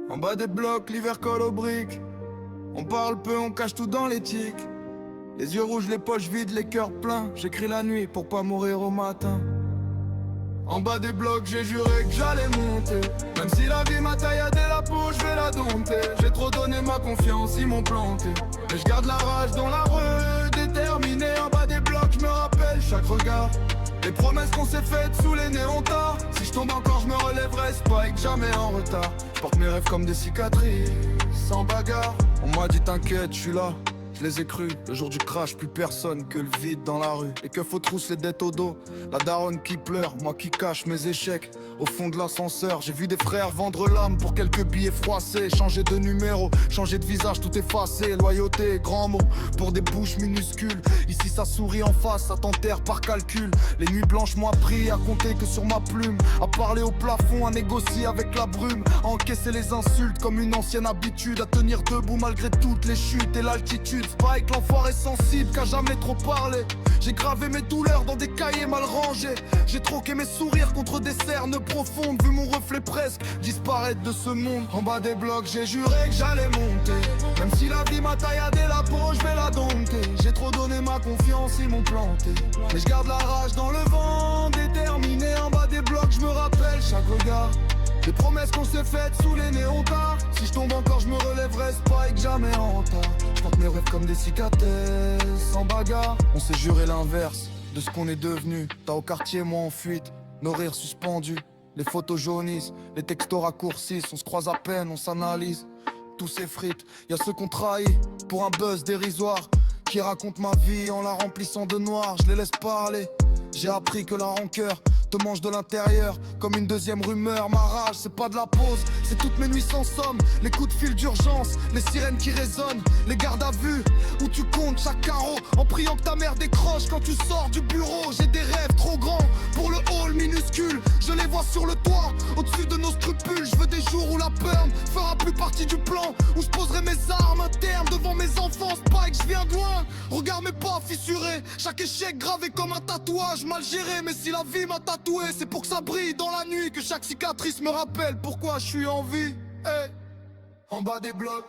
En bas des blocs, l'hiver colle aux briques. On parle peu, on cache tout dans les tics. Les yeux rouges, les poches vides, les cœurs pleins. J'écris la nuit pour pas mourir au matin. En bas des blocs, j'ai juré que j'allais monter. Même si la vie m'a tailladé la peau, je vais la dompter. J'ai trop donné ma confiance, ils m'ont planté. Mais je garde la rage dans la rue, déterminé. En bas des blocs, je me rappelle chaque regard. Les promesses qu'on s'est faites sous les néons tard. Si je tombe encore, je me relèverai, Spike, jamais en retard. Je porte mes rêves comme des cicatrices, sans bagarre. On m'a dit t'inquiète, je suis là. Je les ai crus, le jour du crash, plus personne que le vide dans la rue. Et que faut trousser les dettes au dos, la daronne qui pleure, moi qui cache mes échecs. Au fond de l'ascenseur, j'ai vu des frères vendre l'âme pour quelques billets froissés. Changer de numéro, changer de visage, tout effacé. Loyauté, grands mots, pour des bouches minuscules. Ici ça sourit en face, ça t'enterre par calcul. Les nuits blanches m'ont appris à compter que sur ma plume. À parler au plafond, à négocier avec la brume. À encaisser les insultes comme une ancienne habitude. À tenir debout malgré toutes les chutes et l'altitude. Spike, l'enfoiré sensible qu'a jamais trop parlé. J'ai gravé mes douleurs dans des cahiers mal rangés. J'ai troqué mes sourires contre des cernes profondes. Vu mon reflet presque disparaître de ce monde. En bas des blocs, j'ai juré que j'allais monter. Même si la vie m'a tailladé la peau, je vais la dompter. J'ai trop donné ma confiance, ils m'ont planté. Mais je garde la rage dans le vent, déterminé. En bas des blocs, je me rappelle chaque regard. Les promesses qu'on s'est faites sous les néons tard. Si je tombe encore, je me relèverai, Spike, jamais en retard. Je porte mes rêves comme des cicatrices, sans bagarre. On s'est juré l'inverse de ce qu'on est devenu. T'as au quartier, moi en fuite, nos rires suspendus. Les photos jaunissent, les textos raccourcissent. On se croise à peine, on s'analyse. Tout s'effrite, y'a ceux qu'on trahit pour un buzz dérisoire. Qui racontent ma vie en la remplissant de noir. Je les laisse parler. J'ai appris que la rancœur te mange de l'intérieur comme une deuxième rumeur. Ma rage c'est pas de la pause, c'est toutes mes nuits sans somme. Les coups de fil d'urgence, les sirènes qui résonnent. Les gardes à vue où tu comptes chaque carreau en priant que ta mère décroche quand tu sors du bureau. J'ai des rêves trop grands pour le hall minuscule. Je les vois sur le toit, au-dessus de nos scrupules. Je veux des jours où la peur fera plus partie du plan. Où je poserai mes armes à terme devant mes enfants. Spike, je viens de loin, regarde mes pas fissurés. Chaque échec gravé comme un tatouage mal géré. Mais si la vie m'a tatoué, c'est pour que ça brille dans la nuit. Que chaque cicatrice me rappelle pourquoi je suis en vie. Hey. En bas des blocs,